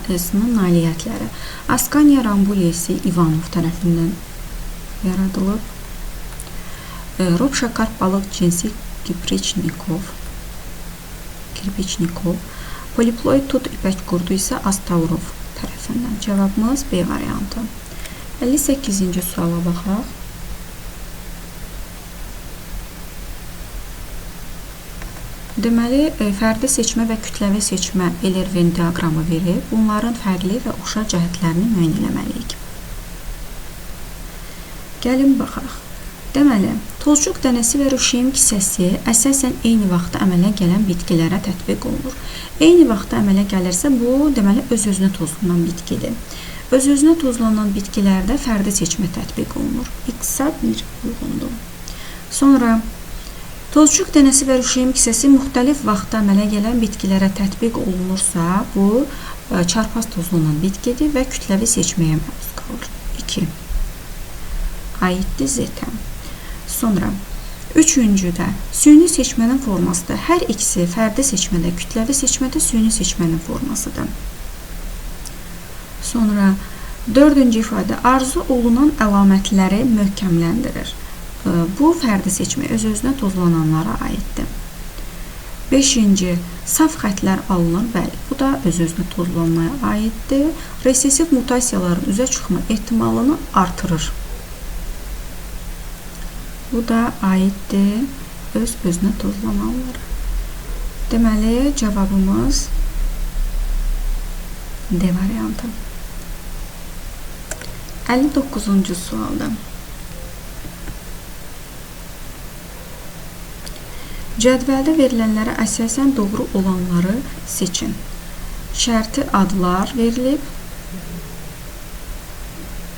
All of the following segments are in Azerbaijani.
C-sinin nailiyyətləri. Askaniya rambuliyesi İvanov tərəfindən yaradılıb. Robşakarp balıq cinsi Kirpiçnikov. Poliploid tut ipək qurdu isə Astavrov tərəfindən. Cavabımız B variantı. 58-ci suala baxaq. Deməli, fərdi seçmə və kütləvi seçmə Elerven diaqramı verib, bunların fərqli və oxşar cəhətlərini müəyyən etməliyik. Gəlin baxaq. Deməli, tozcuq dənəsi və rüşeym kisəsi əsasən eyni vaxtda əmələ gələn bitkilərə tətbiq olunur. Eyni vaxtda əmələ gəlirsə, bu deməli öz-özünə tozlanan bitkidir. Öz-özünə tozlanan bitkilərdə fərdi seçmə tətbiq olunur. İqtisad bir uyğundur. Sonra tozcuq dənəsi və rüşeym kisəsi müxtəlif vaxtda əmələ gələn bitkilərə tətbiq olunursa, bu çarpaz tozlanan bitkidir və kütləvi seçməyə məruz qalır. 2. Aiddir Z-ə. Sonra, üçüncüdə süni seçmənin formasıdır. Hər ikisi fərdi seçmədə, kütləvi seçmədə süni seçmənin formasıdır. Sonra, dördüncü ifadə arzu olunan əlamətləri möhkəmləndirir. Bu fərdi seçmə öz-özünə tozlananlara aiddir. 5-ci, saf xətlər alınır. Bəli, bu da öz-özünə tozlanmaya aiddir. Resesiv mutasiyaların üzə çıxma ehtimalını artırır. Bu da aiddir öz-özünə tozlananlara. Deməli, cavabımız D variantı. 59-cu sualda. Cədvəldə verilənlərə əsasən doğru olanları seçin. Şərti adlar verilib.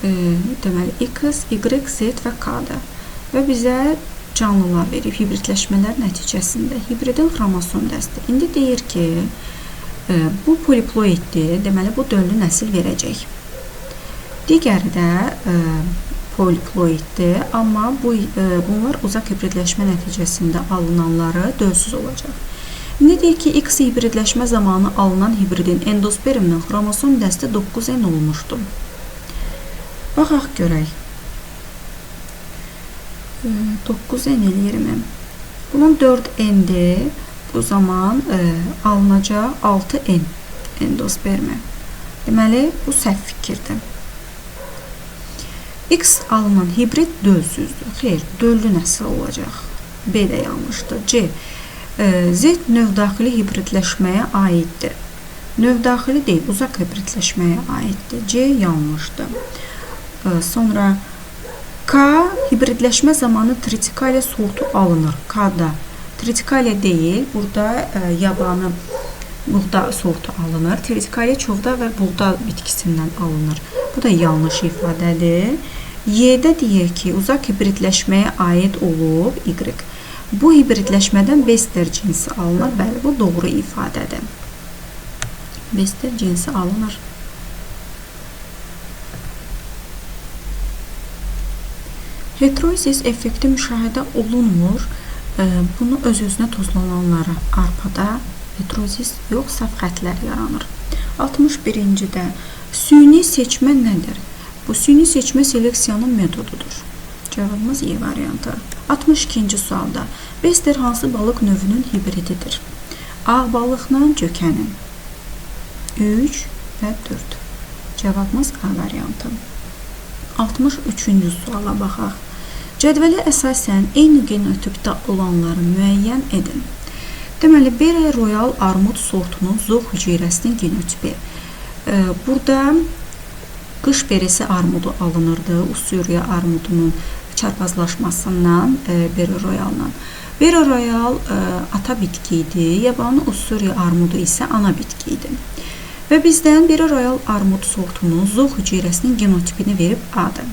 Deməli, X, Y, Z və K-da. Və bizə canlılar verib hibridləşmələr nəticəsində. Hibridin xromosom dəsti. İndi deyir ki, bu poliploiddir, deməli bu döllü nəsil verəcək. Digəri də poliploiddir, amma bunlar uzaq hibridləşmə nəticəsində alınanları dölsüz olacaq. İndi deyir ki, X hibridləşmə zamanı alınan hibridin endosperminin xromosom dəsti 9N olmuşdur. Baxaq görək. 9N eləyirəm. Bunun 4N'dir. Bu zaman alınacaq 6N endospermi. Deməli, bu səhv fikirdir. X alınan hibrid dölsüzdür. Xeyr, döllü nəsil olacaq. B də yanlışdır. C. Z növdaxili hibridləşməyə aiddir. Növdaxili deyil, uzaq hibridləşməyə aiddir. C yanlışdır. Sonra K hibridləşmə zamanı tritikaliya sortu alınır. K-da tritikaliya deyil, burada yabanı buğda sortu alınır. Tritikaliya çovda və buğda bitkisindən alınır. Bu da yanlış ifadədir. Y-də deyir ki, uzaq hibridləşməyə aid olub Y. Bu hibridləşmədən Bester cinsi alınır. Bəli, bu doğru ifadədir. Bester cinsi alınır. Heterozis effekti müşahidə olunmur. Bunu öz-özünə tozlananlara arpada heterozis yox, saf xətlər yaranır. 61-cidə süni seçmə nədir? Bu süni seçmə seleksiyanın metodudur. Cavabımız E variantı. 62-ci sualda Bester hansı balıq növünün hibrididir? Ağ balıqla cökənin. 3 və 4. Cavabımız A variantı. 63-cü suala baxaq. Cədvələ əsasən eyni genotipdə olanları müəyyən edin. Deməli, Bere Royal armud sortunun zoq hüceyrəsinin genotipi. Burada qış beresi armudu alınırdı. Ussuriya armudunun çarpazlaşmasından Bere Royal'la. Bere Royal ata bitki idi. Yabanı Ussuriya armudu isə ana bitki idi. Və bizdən Bere Royal armud sortunun zoq hüceyrəsinin genotipini verib A-dır.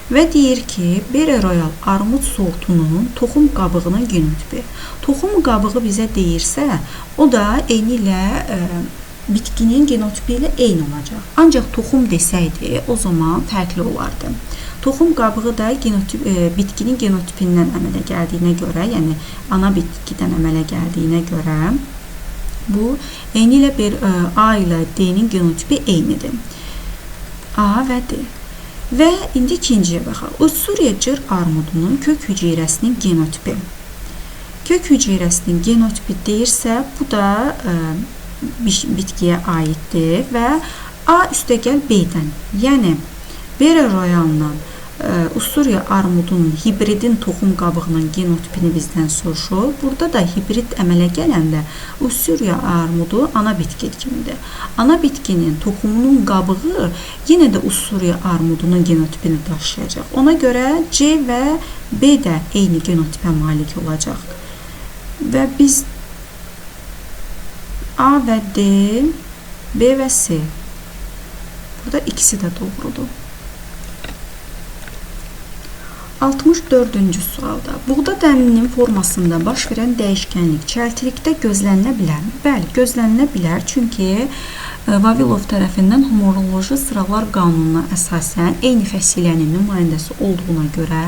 Və deyir ki, Bere Royal armud sortunun toxum qabığının genotipi. Toxum qabığı bizə deyirsə, o da eyni ilə bitkinin genotipi ilə eyni olacaq. Ancaq toxum desəydi, o zaman fərqli olardı. Toxum qabığı da bitkinin genotipindən əmələ gəldiyinə görə, yəni ana bitkidən əmələ gəldiyinə görə Bu, eyni ilə bir A ilə D-nin genotipi eynidir. A və D. Və indi ikinciyə baxaq. Ussuriya cır armudunun kök hüceyrəsinin genotipi. Kök hüceyrəsinin genotipi deyirsə, bu da bitkiyə aiddir və A üstəgəl B-dən, yəni Bera royalından Ussuriya armudunun hibridin toxum qabığının genotipini bizdən soruşur. Burada da hibrid əmələ gələndə Ussuriya armudu ana bitki kimidir. Ana bitkinin toxumunun qabığı yenə də Ussuriya armudunun genotipini daşıyacaq. Ona görə C və B də eyni genotipə malik olacaq. Və biz A və D, B və C. Burada ikisi də doğrudur. 64-cü sualda. Buğda dəninin formasında baş verən dəyişkənlik çəltilikdə gözlənilə bilərmi? Bəli, gözlənilə bilər. Çünki Vavilov tərəfindən homoloji sıralar qanununa əsasən eyni fəsilənin nümayəndəsi olduğuna görə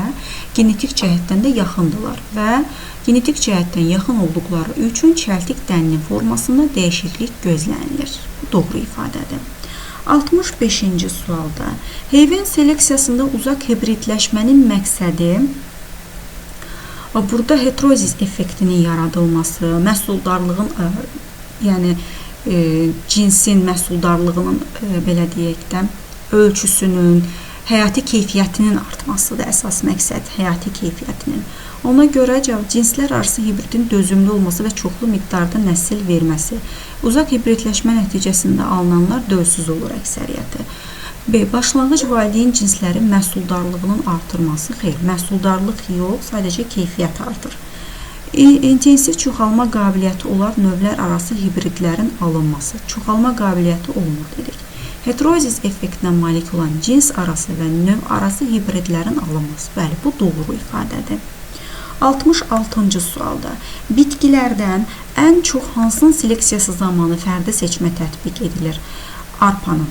genetik cəhətdən də yaxındırlar və genetik cəhətdən yaxın olduqları üçün çəltik dəninin formasında dəyişiklik gözlənilir. Bu doğru ifadədir. 65-ci sualda heyvan seleksiyasında uzaq hibridləşmənin məqsədi burada heterozis effektinin yaradılması, məhsuldarlığın, yəni cinsin məhsuldarlığının belə deyək də ölçüsünün, həyati keyfiyyətinin artmasıdır əsas məqsəd, həyati keyfiyyətinin. Ona görə cinslər arası hibridin dözümlü olması və çoxlu miqdarda nəsil verməsi. Uzaq hibridləşmə nəticəsində alınanlar dölsüz olur əksəriyyəti. B. Başlanğıc valideyn cinslərin məhsuldarlığının artırması. Xeyr, məhsuldarlıq yox, sadəcə keyfiyyət artır. İntensiv çoxalma qabiliyyəti olan növlər arası hibridlərin alınması. Çoxalma qabiliyyəti olmur dedik. Heterozis effektinə malik olan cins arası və növ arası hibridlərin alınması. Bəli, bu doğru ifadədir. 66-cı sualda bitkilərdən ən çox hansının seleksiyası zamanı fərdi seçmə tətbiq edilir? Arpanın.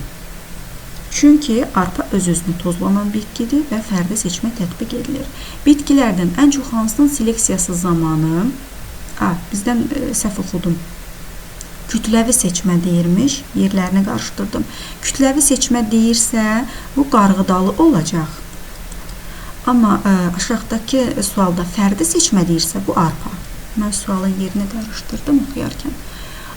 Çünki arpa öz-özünə tozlanan bitkidir və fərdi seçmə tətbiq edilir. Bitkilərdən ən çox hansının seleksiyası zamanı bizdən səhv oxudum. Kütləvi seçmə deyirmiş, yerlərini qarışdırdım. Kütləvi seçmə deyirsə, bu qarğıdalı olacaq. Amma aşağıdakı sualda fərdi seçmə deyirsə, bu arpa. Mən sualın yerini qarışdırdım oxuyarkən.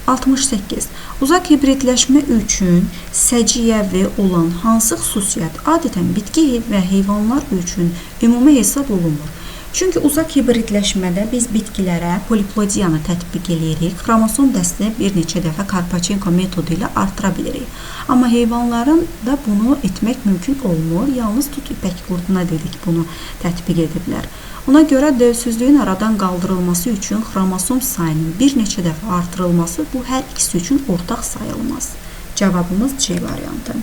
68. Uzaq hibridləşmə üçün səciyyəvi olan hansı xüsusiyyət adətən bitki və heyvanlar üçün ümumi hesab olunur? Çünki uzaq hibridləşmədə biz bitkilərə poliplodiyanı tətbiq edirik. Xromosom dəstini bir neçə dəfə Karpachenko metodu ilə artıra bilirik. Amma heyvanların da bunu etmək mümkün olmur. Yalnız tut ipək qurduna dedik bunu tətbiq ediblər. Ona görə dölsüzlüyün aradan qaldırılması üçün xromosom sayının bir neçə dəfə artırılması bu hər ikisi üçün ortaq sayılmaz. Cavabımız C variantı.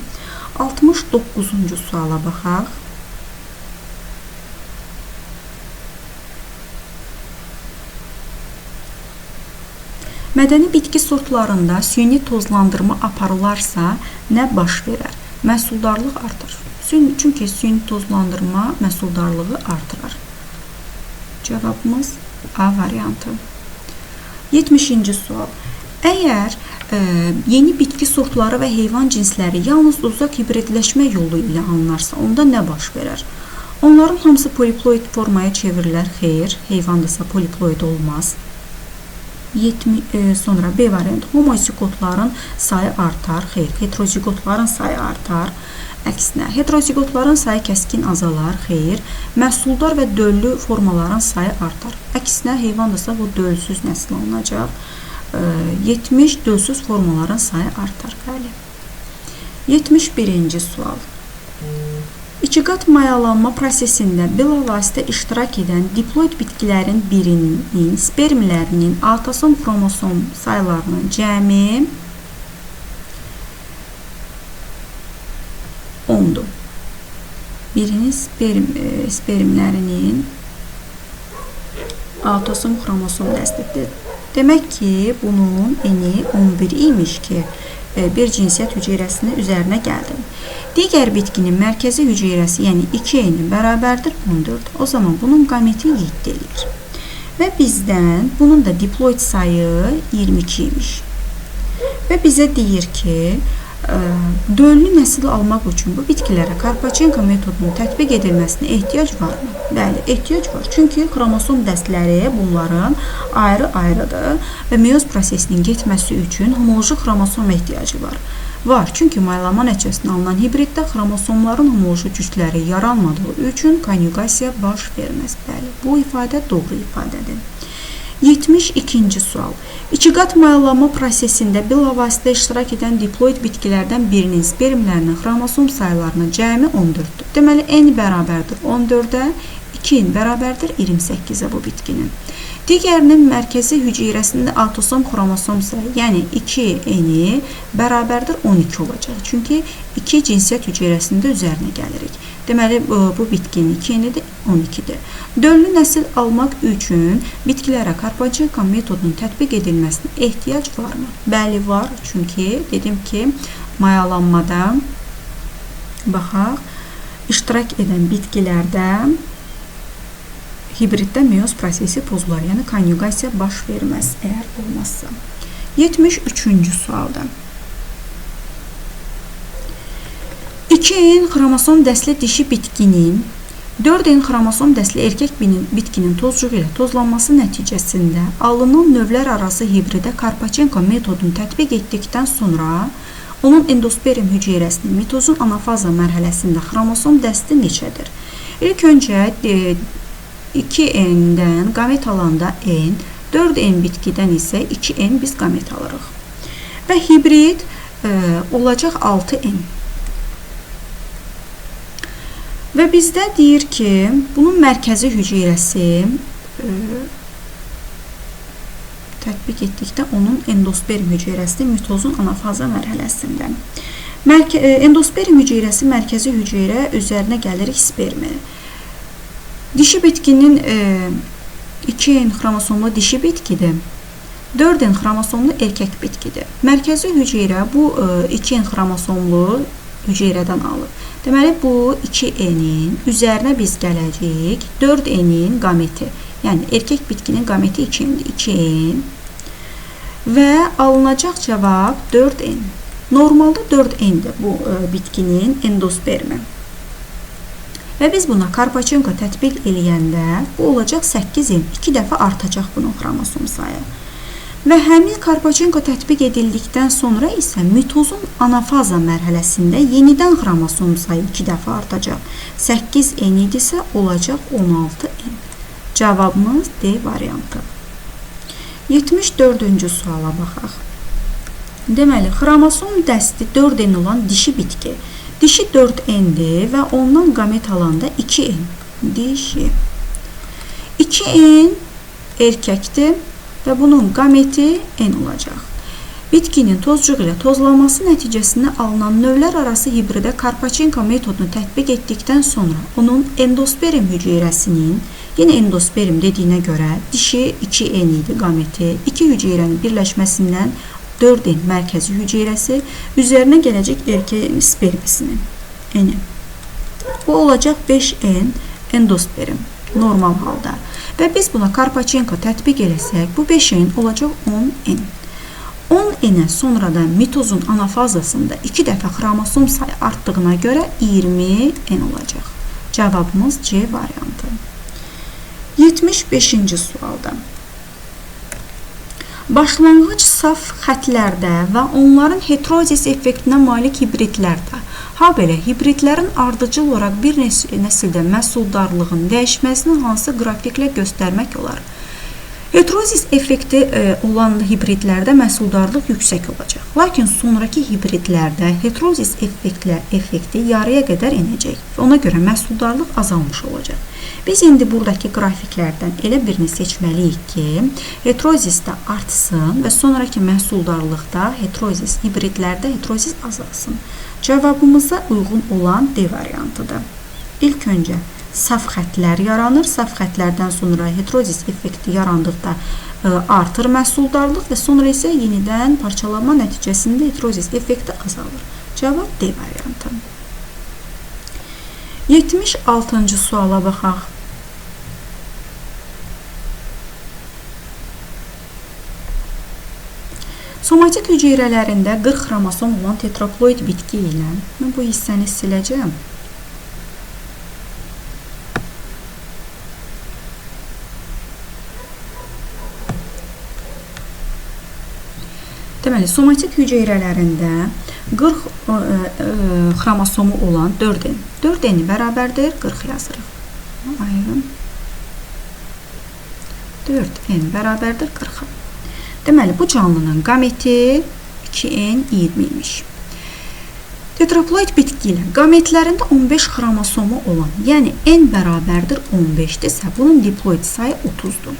69-cu suala baxaq. Mədəni bitki sortlarında süni tozlandırma aparılarsa nə baş verər? Məhsuldarlıq artır. Çünki süni tozlandırma məhsuldarlığı artırar. Cavabımız A variantı. 70-ci sual. Əgər yeni bitki sortları və heyvan cinsləri yalnız uzaq hibridləşmə yolu ilə alınarsa, onda nə baş verər? Onların hamısı poliploid formaya çevirilər. Xeyr, heyvandırsa poliploid olmaz. Sonra B variantı. Homozigotların sayı artar. Xeyr, heterozigotların sayı artar. Əksinə, heterozigotların sayı kəskin azalar. Xeyr, məhsuldar və döllü formaların sayı artar. Əksinə, heyvandırsa bu dölsüz nəsil alınacaq. 70 dölsüz formaların sayı artar. Bəli. 71-ci sual. İkiqat mayalanma prosesində bilavasitə iştirak edən diploid bitkilərin birinin spermlərinin autosom xromosom sayılarının cəmi 10'dur. Birinin spermlərinin autosom xromosom dəstədir. Demək ki, bunun eni 11 imiş ki, bir cinsiyyət hüceyrəsinin üzərinə gəldim. Digər bitkinin mərkəzi hüceyrəsi, yəni 2 eni bərabərdir 14. O zaman bunun qameti 7 eləyir. Və bizdən bunun da diploid sayı 22 imiş. Və bizə deyir ki, döllü nəsil almaq üçün bu bitkilərə Karpachenko metodunun tətbiq edilməsinə ehtiyac varmı? Bəli, ehtiyac var. Çünki xromosom dəstləri bunların ayrı-ayrıdır və meyoz prosesinin getməsi üçün homoloji xromosom ehtiyacı var. Çünki mayalama nəticəsində alınan hibriddə xromosomların homoloji cüsləri yaranmadığı üçün konjugasiya baş verməz. Bəli, bu ifadə doğru ifadədir. 72-ci sual. İkiqat mayalama prosesində bilavasitə iştirak edən diploid bitkilərdən birinin spermlərinin xromosom sayılarının cəmi 14-dür. Deməli, n bərabərdir 14-ə, 2n bərabərdir 28-ə bu bitkinin. Digərinin mərkəzi hüceyrəsində autosom xromosom sayı, yəni 2n-i bərabərdir 12 olacaq. Çünki 2 cinsiyyət hüceyrəsində üzərinə gəlirik. Deməli, bu bitkinin 2n-i 12-dir. Döllü nəsil almaq üçün bitkilərə Karpachenko metodunun tətbiq edilməsinə ehtiyac varmı? Bəli, var. Çünki dedim ki, mayalanmada baxaq, iştirak edən bitkilərdə hibriddə meyoz prosesi pozular, yəni konjugasiya baş verməz əgər olmazsa. 73-cü sualda. 2n xromosom dəstli dişi bitkinin 4n xromosom dəstli erkək bitkinin tozcuğu ilə tozlanması nəticəsində alınan növlər arası hibridə Karpachenko metodunu tətbiq etdikdən sonra onun endosperm hüceyrəsinin mitozun anafaza mərhələsində xromosom dəsti neçədir? İlk öncə 2n-dən qamet alanda n, 4n bitkidən isə 2n biz qamet alırıq. Və hibrid olacaq 6n. Və bizdə deyir ki, bunun mərkəzi hüceyrəsi tətbiq etdikdə onun endosperm hüceyrəsi mitozun anafaza mərhələsində. Endosperm hüceyrəsi mərkəzi hüceyrə üzərinə gəlirik spermi. Dişi bitkinin 2n xromosomlu dişi bitkidir. 4n xromosomlu erkək bitkidir. Mərkəzi hüceyrə bu 2n xromosomlu hüceyrədən alır. Deməli, bu 2n-in üzərinə biz gələcəyik 4n-in qameti. Yəni, erkək bitkinin qameti 2n-dir. 2n və alınacaq cavab 4n. Normalda 4n-dir bu bitkinin endospermi. Və biz buna Karpachenko tətbiq eləyəndə bu olacaq 8n. 2 dəfə artacaq bunun xromosom sayı. Və həmin Karpachenko tətbiq edildikdən sonra isə mitozun anafaza mərhələsində yenidən xromosom sayı 2 dəfə artacaq. 8n idisə olacaq 16n. Cavabımız D variantı. 74-cü suala baxaq. Deməli, xromosom dəsti 4n olan dişi bitki. Dişi 4n-dir və ondan qamet alanda 2n. Dişi. 2n erkəkdir və bunun qameti n olacaq. Bitkinin tozcuq ilə tozlanması nəticəsində alınan növlər arası hibridə Karpachenko metodunu tətbiq etdikdən sonra onun endosperm hüceyrəsinin, yenə endosperm dediyinə görə dişi 2n idi qameti, 2 hüceyrənin birləşməsindən 4n mərkəzi hüceyrəsi üzərinə gələcək erkək spermisinin n-i. Bu olacaq 5n endosperm normal halda. Və biz buna Karpachenko tətbiq eləsək, bu 5n olacaq 10n. 10n-ə sonradan mitozun anafazasında 2 dəfə xromosom sayı artdığına görə 20n olacaq. Cavabımız C variantı. 75-ci sualda. Başlanğıc saf xətlərdə və onların heterozis effektinə malik hibridlərdə, habelə hibridlərin ardıcıl olaraq bir nəsildə məhsuldarlığın dəyişməsini hansı qrafiklə göstərmək olar? Heterozis effekti olan hibridlərdə məhsuldarlıq yüksək olacaq. Lakin sonraki hibridlərdə heterozis effekti yarıya qədər enəcək. Ona görə məhsuldarlıq azalmış olacaq. Biz indi buradakı qrafiklərdən elə birini seçməliyik ki, heterozis də artsın və sonraki məhsuldarlıqda hibridlərdə heterozis azalsın. Cavabımıza uyğun olan D variantıdır. İlk öncə saf xətlər yaranır. Saf xətlərdən sonra heterozis effekti yarandıqda artır məhsuldarlıq və sonra isə yenidən parçalanma nəticəsində heterozis effekti azalır. Cavab D variantı. 76-cı suala baxaq. Somatik hüceyrələrində 40 xromosom olan tetraploid bitki ilə, mən bu hissəni siləcəm. Deməli, somatik hüceyrələrində 40 xromosomu olan 4N. 4N bərabərdir, 40 yazırıq. Ayırın. 4N bərabərdir 40-a. Deməli, bu canlının gameti 2N20 imiş. Tetraploid bitki ilə gametlərində 15 xromosomu olan, yəni N bərabərdir 15-dirsə, bunun diploid sayı 30-dur.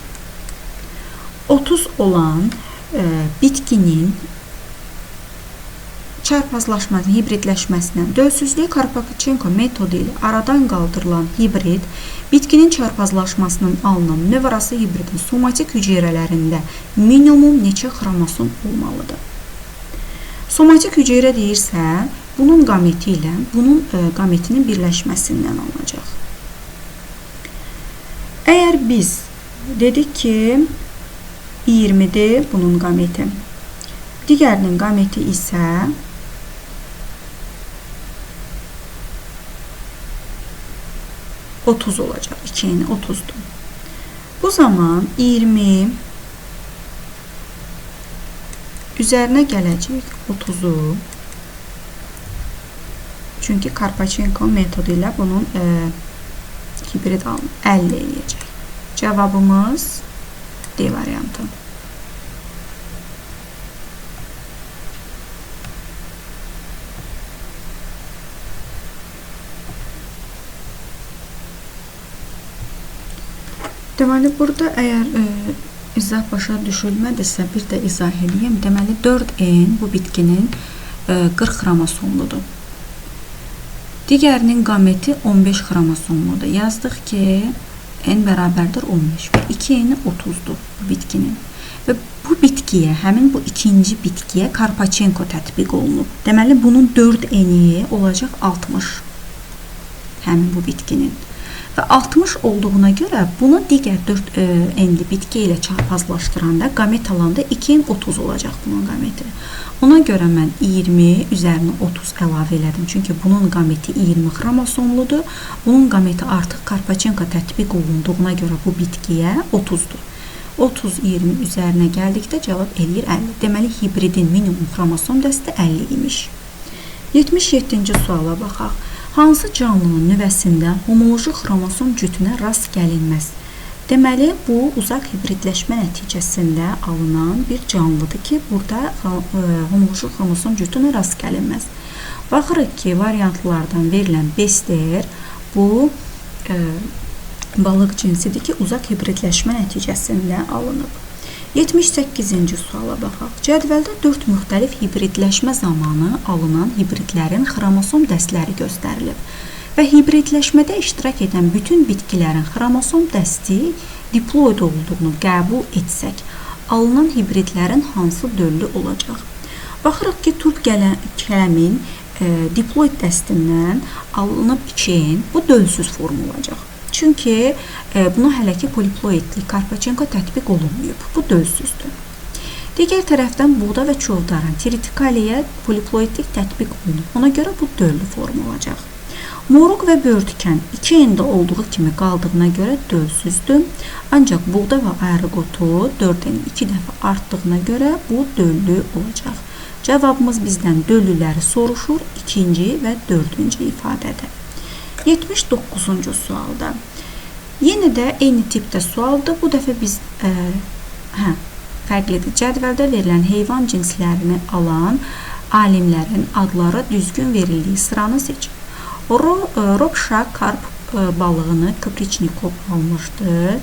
30 olan bitkinin çarpazlaşmasının, hibridləşməsindən dölsüzlük Karpakchenko metodu ilə aradan qaldırılan hibrid bitkinin çarpazlaşmasının alınan növ-arası hibridin somatik hüceyrələrində minimum neçə xromosom olmalıdır? Somatik hüceyrə deyirsə, bunun gameti ilə bunun gametinin birləşməsindən alınacaq. Əgər biz dedik ki, 20-dir bunun gameti, digərinin gameti isə 30 olacaq. 2'nin 30'dur. Bu zaman 20 üzerine gelecek 30'u, çünkü Karpakchenko metodu ile bunun hibrid əldə edəcək. Cevabımız D variantı. Deməli, burada əgər izah başa düşülmədirsə, bir də izah edeyim. Deməli, 4N bu bitkinin 40 xromosomludur. Digərinin gameti 15 xromosomludur. Yazdıq ki, N bərabərdir 15 və 2N 30'dur bu bitkinin. Və bu bitkiyə, həmin bu ikinci bitkiyə Karpakchenko tətbiq olunub. Deməli, bunun 4N'i olacaq 60. Həmin bu bitkinin. Və 60 olduğuna görə bunu digər 4N'li bitki ilə çarpazlaşdıranda qamet alanda 2N 30 olacaq bunun qameti. Ona görə mən 20 üzərinə 30 əlavə elədim. Çünki bunun qameti 20 xromosomludur. Bunun qameti artıq Karpakchenko tətbiq olunduğuna görə bu bitkiyə 30'dur. 30-20 üzərinə gəldikdə cavab eləyir 50. Deməli, hibridin minimum xromosom dəsti 50 imiş. 77-ci suala baxaq. Hansı canlının nüvəsində homoloji xromosom cütünə rast gəlinməz? Deməli, bu uzaq hibridləşmə nəticəsində alınan bir canlıdır ki, burada homoloji xromosom cütünə rast gəlinməz. Baxırıq ki, variantlardan verilən Bester bu balıq cinsidir ki, uzaq hibridləşmə nəticəsində alınıb. 78-ci suala baxaq. Cədvəldə 4 müxtəlif hibridləşmə zamanı alınan hibridlərin xromosom dəstləri göstərilib və hibridləşmədə iştirak edən bütün bitkilərin xromosom dəsti diploid olduğunu qəbul etsək, alınan hibridlərin hansı döllü olacaq? Baxırıq ki, turp kələmin diploid dəstindən alınıb 2N, bu dölsüz form olacaq. Çünki buna hələ ki poliploidli Karpakchenko tətbiq olunmayıb. Bu dölsüzdür. Digər tərəfdən buğda və çovdarın tritikaliyə poliploidlik tətbiq olunub. Ona görə bu döllü form olacaq. Moruq və börtükən 2N'də olduğu kimi qaldığına görə dölsüzdür. Ancaq buğda və aerogotu 4N 2 dəfə artdığına görə bu döllü olacaq. Cavabımız bizdən döllüləri soruşur. İkinci və dördüncü ifadədir. 79-cu sualda. Yenə də eyni tipdə sualdır. Bu dəfə biz fərqlidir. Cədvəldə verilən heyvan cinslərini alan alimlərin adları düzgün verildiyi sıranı seçin. Ropşa karp balığını Kaprichnikov almışdı.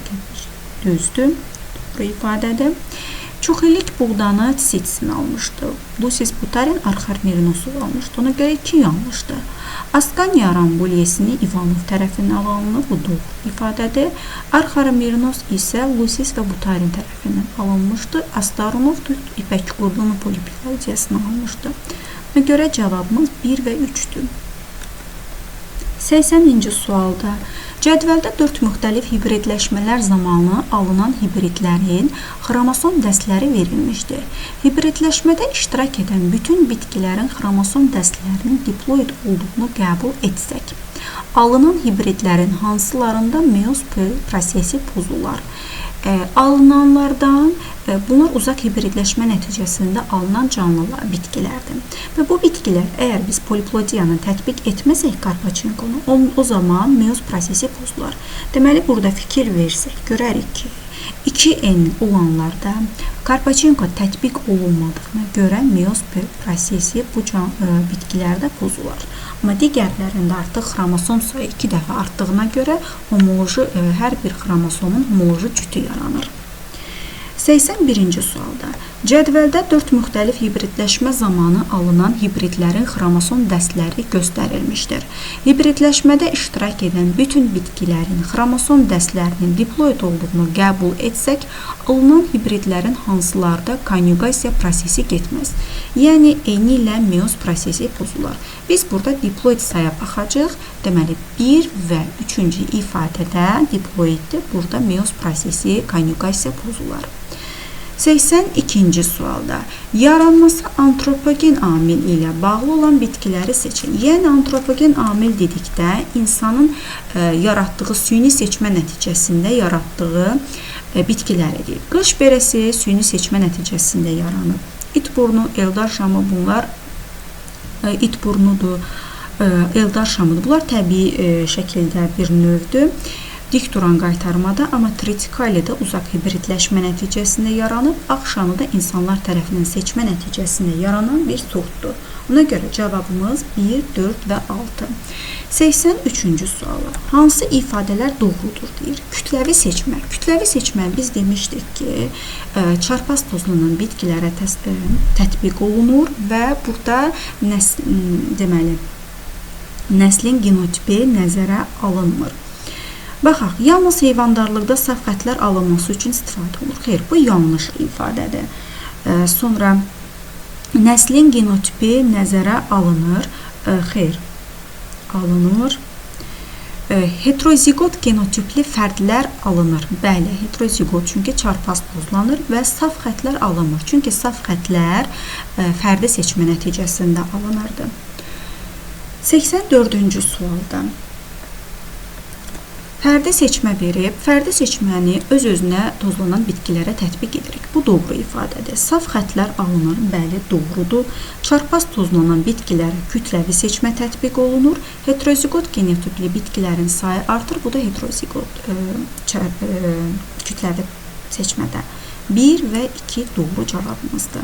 Düzdür. Bu ifadədir. Çoxillik buğdanı Tsitsin almışdı. Lucis Butarin Arxarmirinosov almışdı. Ona görə 2 yanlışdır. Askaniya Rambulyesini Ivanov tərəfindən alınıb, bu doğru ifadədir. Arxarmirinos isə Lucis və Butarin tərəfindən alınmışdı. Astaronov ipək qurdunu poliploidiyasını almışdı. Ona görə cavabımız 1 və 3'dür. 80-ci sualda Cədvəldə 4 müxtəlif hibridləşmələr zamanı alınan hibridlərin xromosom dəstləri verilmişdir. Hibridləşmədə iştirak edən bütün bitkilərin xromosom dəstlərinin diploid olduğunu qəbul etsək, alınan hibridlərin hansılarında meyoz prosesi pozular? Alınanlardan bunlar uzaq hibridləşmə nəticəsində alınan canlılar, bitkilərdir. Və bu bitkilər, əgər biz poliplodiyanı tətbiq etməsək Karpachenkonu, o zaman meyoz prosesi pozular. Deməli, burada fikir versək, görərik ki, 2N olanlarda Karpachenko tətbiq olunmadığına görə meyoz prosesi bu bitkilərdə pozular. Amma digərlərində artıq xromosom sayı 2 dəfə artdığına görə hər bir xromosomun homoloji cütü yaranır. 81-ci sualda cədvəldə 4 müxtəlif hibridləşmə zamanı alınan hibridlərin xromosom dəstləri göstərilmişdir. Hibridləşmədə iştirak edən bütün bitkilərin xromosom dəstlərinin diploid olduğunu qəbul etsək, alınan hibridlərin hansılarda konjugasiya prosesi getməz. Yəni, eyni ilə meyoz prosesi pozular. Biz burada diploid saya baxacaq. Deməli, 1 və 3-cü ifadədə diploiddir. Burada meyoz prosesi, konjugasiya pozular. 82-ci sualda yaranması antropogen amil ilə bağlı olan bitkiləri seçin. Yəni, antropogen amil dedikdə insanın yaratdığı süni seçmə nəticəsində yaratdığı bitkiləridir. Qış beresi süni seçmə nəticəsində yaranır. İt burnu, eldar şamı bunlar it burnudur, eldar şamıdır. Bunlar təbii şəkildə bir növdür. Dik duran qaytarmada, amma tritikali də uzaq hibridləşmə nəticəsində yaranıb, ağşanı da insanlar tərəfindən seçmə nəticəsində yaranan bir sortdur. Ona görə cavabımız 1, 4 və 6. 83-cü sualı. Hansı ifadələr doğrudur deyir? Kütləvi seçmə. Kütləvi seçmə biz demişdik ki, çarpaz tozlanan bitkilərə tətbiq olunur və burada nəslin genotipi nəzərə alınmır. Baxaq, yalnız heyvandarlıqda saf xətlər alınması üçün istifadə olunur. Xeyr, bu yanlış ifadədir. Sonra, nəslin genotipi nəzərə alınır. Xeyr, alınır. Heterozigot genotipli fərdlər alınır. Bəli, heterozigot çünki çarpaz pozlanır və saf xətlər alınmır. Çünki saf xətlər fərdi seçmə nəticəsində alınırdı. 84-cü sualda fərdi seçmə verib, fərdi seçməni öz-özünə tozlanan bitkilərə tətbiq edirik. Bu doğru ifadədir. Saf xətlər alınır, bəli, doğrudur. Çarpaz tozlanan bitkilərə kütləvi seçmə tətbiq olunur. Heterozigot genotipli bitkilərin sayı artır. Bu da heterozigot kütləvi seçmədə. 1 və 2 doğru cavabımızdır.